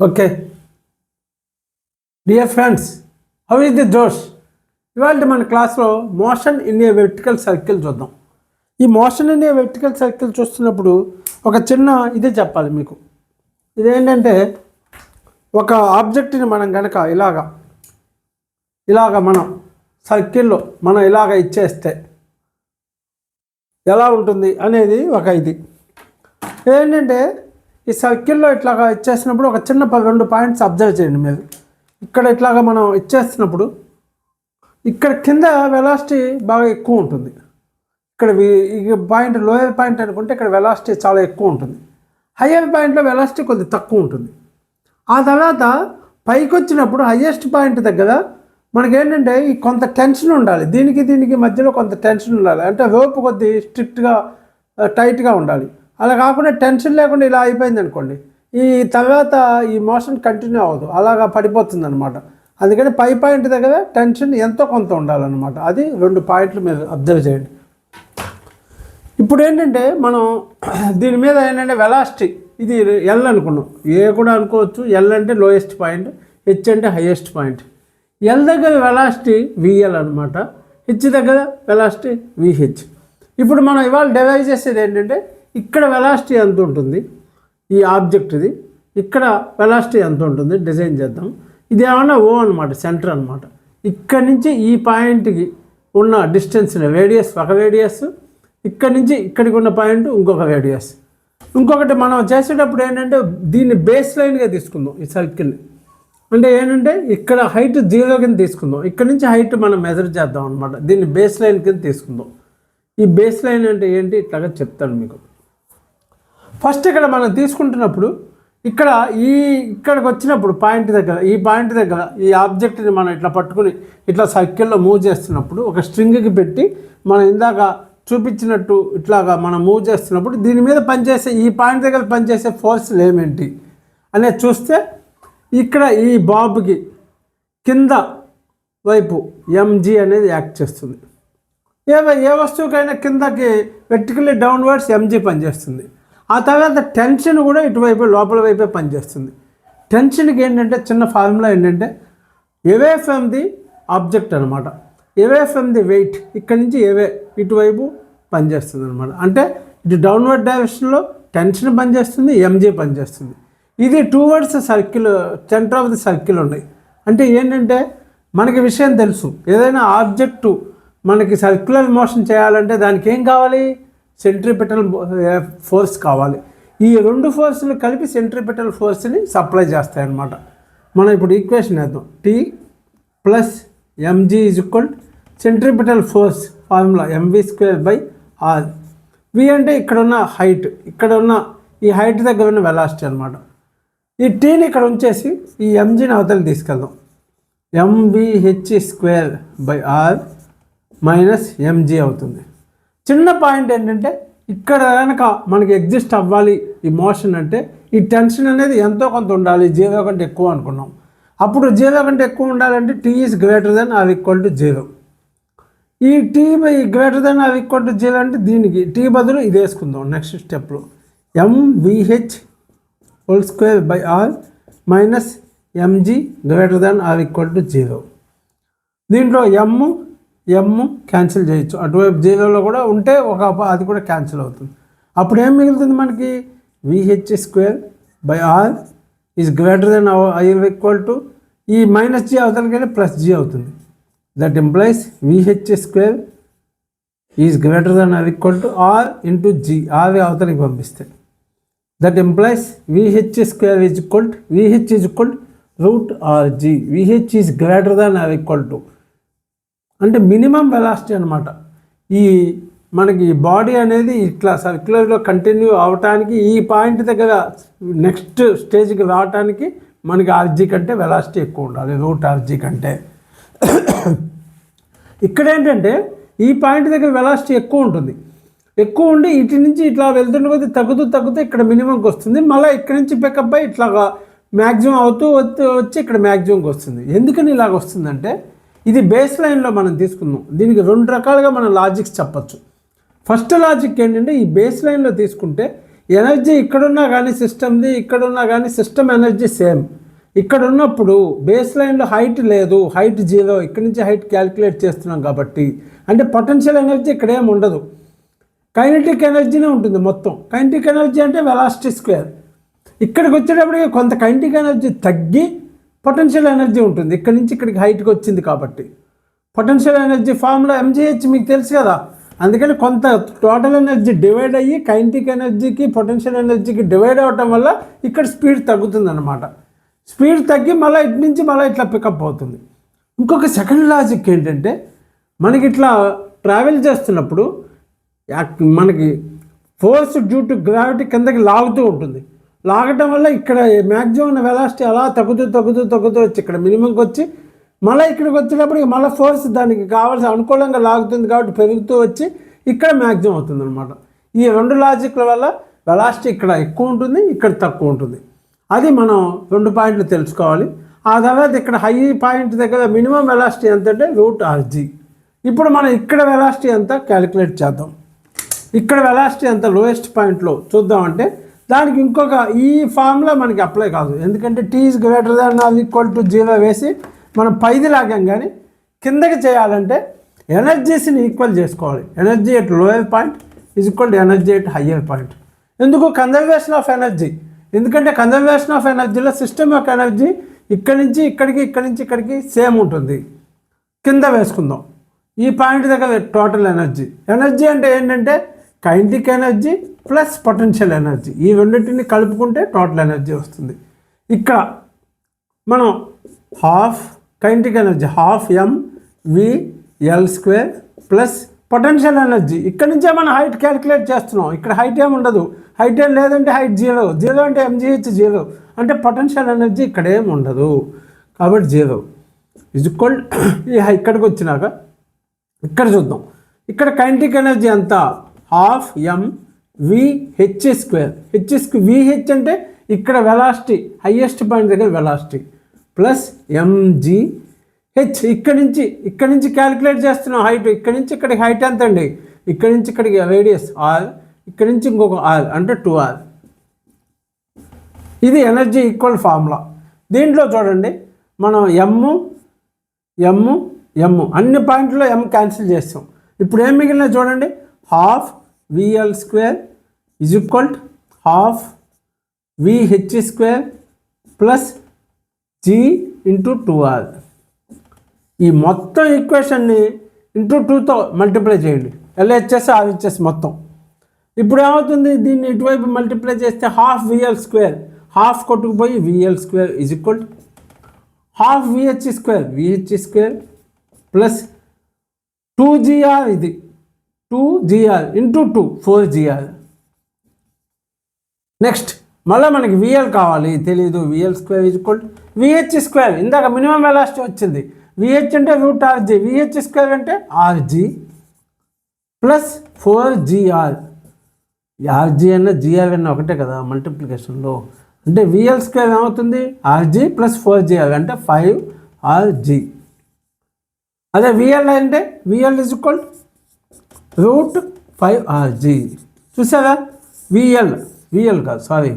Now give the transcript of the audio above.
Okay dear friends, how is the జోష్? ఇవాళ మన క్లాస్లో motion in a vertical circle చూద్దాం. ఈ motion in a vertical circle చూస్తున్నప్పుడు ఒక చిన్న ఇదే చెప్పాలి మీకు. ఇదేంటంటే ఒక ఆబ్జెక్ట్ని మనం కనుక ఇలాగ మనం సర్కిల్లో మనం ఇలాగ ఇచ్చేస్తే ఎలా ఉంటుంది అనేది ఒక ఇది ఏంటంటే ఈ సర్కిల్లో ఇట్లాగా ఇచ్చేసినప్పుడు ఒక చిన్న 2 పాయింట్స్ అబ్జర్వ్ చేయండి మీరు. ఇక్కడ ఇట్లాగా మనం ఇచ్చేస్తున్నప్పుడు ఇక్కడ కింద వెలాసిటీ బాగా ఎక్కువ ఉంటుంది. ఇక్కడ ఈ పాయింట్ లోయర్ పాయింట్ అనుకుంటే ఇక్కడ వెలాసిటీ చాలా ఎక్కువ ఉంటుంది. హయ్యర్ పాయింట్లో వెలాసిటీ కొద్దిగా తక్కువ ఉంటుంది. ఆ తర్వాత పైకి వచ్చినప్పుడు హయ్యెస్ట్ పాయింట్ దగ్గర మనకేంటంటే ఈ కొంత టెన్షన్ ఉండాలి. దీనికి మధ్యలో కొంత టెన్షన్ ఉండాలి. అంటే రోప్ కొద్ది స్ట్రిక్ట్గా టైట్గా ఉండాలి. అలా కాకుండా టెన్షన్ లేకుండా ఇలా అయిపోయింది అనుకోండి, ఈ తర్వాత ఈ మోషన్ కంటిన్యూ అవ్వదు, అలాగా పడిపోతుంది అనమాట. అందుకని పై పాయింట్ దగ్గర టెన్షన్ ఎంతో కొంత ఉండాలన్నమాట. అది 2 పాయింట్లు మీరు అబ్జర్వ్ చేయండి. ఇప్పుడు ఏంటంటే మనం దీని మీద ఏంటంటే వెలాసిటీ ఇది ఎల్ అనుకున్నాం. ఏ కూడా అనుకోవచ్చు. ఎల్ అంటే లోయెస్ట్ పాయింట్, హెచ్ అంటే హైయెస్ట్ పాయింట్. ఎల్ దగ్గర వెలాసిటీ విఎల్ అనమాట, హెచ్ దగ్గర వెలాసిటీ విహెచ్. ఇప్పుడు మనం ఇవాళ డివైడ్ చేసేది ఏంటంటే ఇక్కడ వెలాసిటీ ఎంత ఉంటుంది ఈ ఆబ్జెక్ట్ది, ఇక్కడ వెలాసిటీ ఎంత ఉంటుంది డిజైన్ చేద్దాం. ఇది ఏమన్నా ఓ అనమాట, సెంటర్ అనమాట. ఇక్కడ నుంచి ఈ పాయింట్కి ఉన్న డిస్టెన్స్ రేడియస్ ఒక రేడియస్, ఇక్కడ నుంచి ఇక్కడికి ఉన్న పాయింట్ ఇంకొక రేడియస్. ఇంకొకటి మనం చేసేటప్పుడు ఏంటంటే దీన్ని బేస్ లైన్గా తీసుకుందాం ఈ సర్కిల్ని. అంటే ఏంటంటే ఇక్కడ హైట్ 0 కింద తీసుకుందాం. ఇక్కడ నుంచి హైట్ మనం మెజర్ చేద్దాం అనమాట. దీన్ని బేస్ లైన్ కింద తీసుకుందాం. ఈ బేస్ లైన్ అంటే ఏంటి ఇట్లాగా చెప్తాను మీకు. ఫస్ట్ ఇక్కడ మనం తీసుకుంటున్నప్పుడు ఇక్కడికి వచ్చినప్పుడు ఈ పాయింట్ దగ్గర ఈ ఆబ్జెక్ట్ని మనం ఇట్లా పట్టుకుని ఇట్లా సర్కిల్లో మూవ్ చేస్తున్నప్పుడు ఒక స్ట్రింగ్కి పెట్టి మనం ఇందాక చూపించినట్టు ఇట్లాగా మనం మూవ్ చేస్తున్నప్పుడు దీని మీద పనిచేసే ఈ పాయింట్ దగ్గర పనిచేసే ఫోర్స్లు ఏమేంటి అనేది చూస్తే ఇక్కడ ఈ బాబుకి కింద వైపు ఎంజీ అనేది యాక్ట్ చేస్తుంది. ఏ వస్తువుకైనా కిందకి వెర్టికల్లీ డౌన్వర్డ్స్ ఎంజీ పనిచేస్తుంది. ఆ తర్వాత టెన్షన్ కూడా ఇటువైపు లోపల వైపే పనిచేస్తుంది. టెన్షన్కి ఏంటంటే చిన్న ఫార్ములా ఏంటంటే అవే ఫ్రమ్ ది ఆబ్జెక్ట్ అనమాట. అవే ఫ్రమ్ ది వెయిట్, ఇక్కడి నుంచి ఇటువైపు పనిచేస్తుంది అనమాట. అంటే ఇటు డౌన్వర్డ్ డైరెక్షన్లో టెన్షన్ పనిచేస్తుంది, ఎంజీ పనిచేస్తుంది. ఇది towards circle, centre of the circle ఉన్నాయి. అంటే ఏంటంటే మనకి విషయం తెలుసు, ఏదైనా ఆబ్జెక్టు మనకి సర్క్యులర్ మోషన్ చేయాలంటే దానికి ఏం కావాలి? సెంట్రిపెటల్ ఫోర్స్ కావాలి. ఈ 2 ఫోర్సులు కలిపి సెంట్రిపెటల్ ఫోర్స్ని సప్లై చేస్తాయన్నమాట. మనం ఇప్పుడు ఈక్వేషన్ వేద్దాం. T plus mg is equal centripetal force formula mv²/r. V అంటే ఇక్కడున్న హైట్, ఇక్కడ ఉన్న ఈ హైట్ దగ్గర ఉన్న వెలాసిటీ అనమాట. ఈ టీని ఇక్కడ ఉంచేసి ఈ ఎంజీని అవతలకి తీసుకెళ్దాం. mvh²/r మైనస్ ఎంజీ అవుతుంది. చిన్న పాయింట్ ఏంటంటే ఇక్కడ కనుక మనకి ఎగ్జిస్ట్ అవ్వాలి ఈ మోషన్ అంటే ఈ టెన్షన్ అనేది ఎంతో కొంత ఉండాలి. 0 కంటే ఎక్కువ అనుకున్నాం. అప్పుడు 0 కంటే ఎక్కువ ఉండాలంటే T is greater than or equal to 0. ఈ T greater than or equal to 0 అంటే దీనికి టీ బదులు ఇది వేసుకుందాం. నెక్స్ట్ స్టెప్లో mvh² minus mg greater than or equal to 0. దీంట్లో ఎమ్ క్యాన్సిల్ చేయొచ్చు. అటువైపు 0లో కూడా ఉంటే అది కూడా క్యాన్సిల్ అవుతుంది. అప్పుడు ఏం మిగులుతుంది మనకి? vh²/r is greater than or equal to ఈ మైనస్ జీ అవతలకి వెళ్ళి ప్లస్ జీ అవుతుంది. That implies vh² is greater than or equal to r into g. R అవతలకి పంపిస్తే that implies vh² is equal √rg. vh is greater than or equal to అంటే minimum velocity అనమాట. ఈ మనకి body అనేది ఇట్లా సర్క్యులర్లో continue అవటానికి ఈ పాయింట్ దగ్గర నెక్స్ట్ స్టేజ్కి రావటానికి మనకి ఆర్జీ కంటే వెలాసిటీ ఎక్కువ ఉండాలి, √rg కంటే. ఇక్కడ ఏంటంటే ఈ పాయింట్ దగ్గర వెలాసిటీ ఎక్కువ ఉంటుంది. ఎక్కువ ఉండి ఇటు నుంచి ఇట్లా వెళ్తున్న కొద్దీ తగ్గుతూ ఇక్కడ మినిమంకి వస్తుంది. మళ్ళీ ఇక్కడ నుంచి పికప్ అయ్యి ఇట్లాగా మ్యాక్సిమం అవుతూ వచ్చి ఇక్కడ మ్యాక్సిమంకి వస్తుంది. ఎందుకని ఇలాగ వస్తుందంటే ఇది బేస్ లైన్లో మనం తీసుకుందాం. దీనికి 2 రకాలుగా మనం లాజిక్స్ చెప్పచ్చు. ఫస్ట్ లాజిక్ ఏంటంటే ఈ బేస్ లైన్లో తీసుకుంటే ఎనర్జీ ఇక్కడున్నా కానీ సిస్టమ్ది, ఇక్కడున్నా కానీ సిస్టమ్ ఎనర్జీ సేమ్. ఇక్కడ ఉన్నప్పుడు బేస్ లైన్లో హైట్ లేదు, హైట్ 0, ఇక్కడి నుంచి హైట్ క్యాలిక్యులేట్ చేస్తున్నాం కాబట్టి అంటే పొటెన్షియల్ ఎనర్జీ ఇక్కడ ఏమి ఉండదు, కైనెటిక్ ఎనర్జీనే ఉంటుంది మొత్తం. కైనెటిక్ ఎనర్జీ అంటే వెలాసిటీ స్క్వేర్. ఇక్కడికి వచ్చేటప్పటికి కొంత కైనెటిక్ ఎనర్జీ తగ్గి పొటెన్షియల్ ఎనర్జీ ఉంటుంది, ఇక్కడి నుంచి ఇక్కడికి హైట్కి వచ్చింది కాబట్టి. పొటెన్షియల్ ఎనర్జీ ఫార్ములా ఎంజీహెచ్ మీకు తెలుసు కదా, అందుకని కొంత టోటల్ ఎనర్జీ డివైడ్ అయ్యి కైనెటిక్ ఎనర్జీకి పొటెన్షియల్ ఎనర్జీకి డివైడ్ అవ్వటం వల్ల ఇక్కడ స్పీడ్ తగ్గుతుంది అన్నమాట. స్పీడ్ తగ్గి మళ్ళీ ఇటు నుంచి మళ్ళీ ఇట్లా పికప్ అవుతుంది. ఇంకొక సెకండ్ లాజిక్ ఏంటంటే, మనకి ఇట్లా ట్రావెల్ చేస్తున్నప్పుడు మనకి ఫోర్స్ డ్యూ టు గ్రావిటీ కిందకి లాగుతూ ఉంటుంది. లాగటం వల్ల ఇక్కడ మ్యాక్సిమం ఉన్న వెలాసిటీ అలా తగ్గుతూ వచ్చి ఇక్కడ మినిమంకి వచ్చి మళ్ళీ ఇక్కడికి వచ్చేటప్పటికి మళ్ళీ ఫోర్స్ దానికి కావాల్సిన అనుకూలంగా లాగుతుంది కాబట్టి పెరుగుతూ వచ్చి ఇక్కడ మ్యాక్సిమం అవుతుంది అనమాట. ఈ రెండు లాజిక్ల వల్ల వెలాసిటీ ఇక్కడ ఎక్కువ ఉంటుంది, ఇక్కడ తక్కువ ఉంటుంది. అది మనం 2 పాయింట్లు తెలుసుకోవాలి. ఆ తర్వాత ఇక్కడ హై పాయింట్ దగ్గర మినిమం వెలాసిటీ ఎంత అంటే √rg. ఇప్పుడు మనం ఇక్కడ వెలాసిటీ ఎంత క్యాలిక్యులేట్ చేద్దాం. ఇక్కడ వెలాసిటీ ఎంత లోయెస్ట్ పాయింట్లో చూద్దామంటే దానికి ఇంకొక ఈ ఫార్ములా మనకి అప్లై కాదు, ఎందుకంటే t = ≤ 0 వేసి మనం పైది లాగాం. కానీ కిందకి చేయాలంటే ఎనర్జీస్ని ఈక్వల్ చేసుకోవాలి. Energy at lower point = energy at higher point. ఎందుకు? Conservation of energy. ఎందుకంటే కన్జర్వేషన్ ఆఫ్ ఎనర్జీలో సిస్టమ్ యొక్క ఎనర్జీ ఇక్కడి నుంచి ఇక్కడికి, ఇక్కడి నుంచి ఇక్కడికి సేమ్ ఉంటుంది. కింద వేసుకుందాం. ఈ పాయింట్ దగ్గర టోటల్ ఎనర్జీ. ఎనర్జీ అంటే ఏంటంటే kinetic energy plus potential energy, ఈ రెండింటిని కలుపుకుంటే టోటల్ ఎనర్జీ వస్తుంది. ఇక్కడ మనం half kinetic energy ½ mv/L² plus potential energy. ఇక్కడ నుంచే మనం హైట్ క్యాలిక్యులేట్ చేస్తున్నాం. ఇక్కడ హైట్ ఏమి ఉండదు, హైట్ ఏం లేదంటే హైట్ 0 అంటే mgh 0 అంటే పొటెన్షియల్ ఎనర్జీ ఇక్కడ ఏమి ఉండదు కాబట్టి 0 = ఇక్కడికి వచ్చినాక ఇక్కడ చూద్దాం. ఇక్కడ కైనెటిక్ ఎనర్జీ ఎంత? ½ mvh². vh అంటే ఇక్కడ వెలాసిటీ, హైయెస్ట్ పాయింట్ దగ్గర వెలాసిటీ ప్లస్ mgh. ఇక్కడి నుంచి క్యాలిక్యులేట్ చేస్తున్నాం హైట్. ఇక్కడి నుంచి ఇక్కడికి హైట్ ఎంత అండి? ఇక్కడి నుంచి ఇక్కడికి రేడియస్ r, ఇక్కడి నుంచి ఇంకొక r అంటే 2r. ఇది ఎనర్జీ ఈక్వల్ ఫార్ములా. దీంట్లో చూడండి మనం m అన్ని పాయింట్లో m క్యాన్సిల్ చేస్తాం. ఇప్పుడు ఏం మిగిలిన చూడండి, ½ VL² = ½ VH² plus g × 2r. ఈ మొత్తం ఈక్వేషన్ని ×2తో మల్టిప్లై చేయండి. LHS RHS మొత్తం. ఇప్పుడు ఏమవుతుంది? దీన్ని ఇటువైపు మల్టిప్లై చేస్తే ½ VL², half కొట్టుకుపోయి VL² = ½ VH² plus 2gr. ఇది 2gr × 2 4gr. నెక్స్ట్ మళ్ళీ మనకి VL కావాలి, తెలీదు. VL² = VH². ఇందాక మినిమం వెలాసిటీ వచ్చింది. VH అంటే √rg, VH² అంటే rg ప్లస్ 4gr. rg అన్న gr అన్న ఒకటే కదా మల్టిప్లికేషన్లో. అంటే VL² ఏమవుతుంది? rg ప్లస్ 4gr అంటే 5rg. అదే VL అంటే VL = √5rg. చూసారా? VL కాదు, సారీ,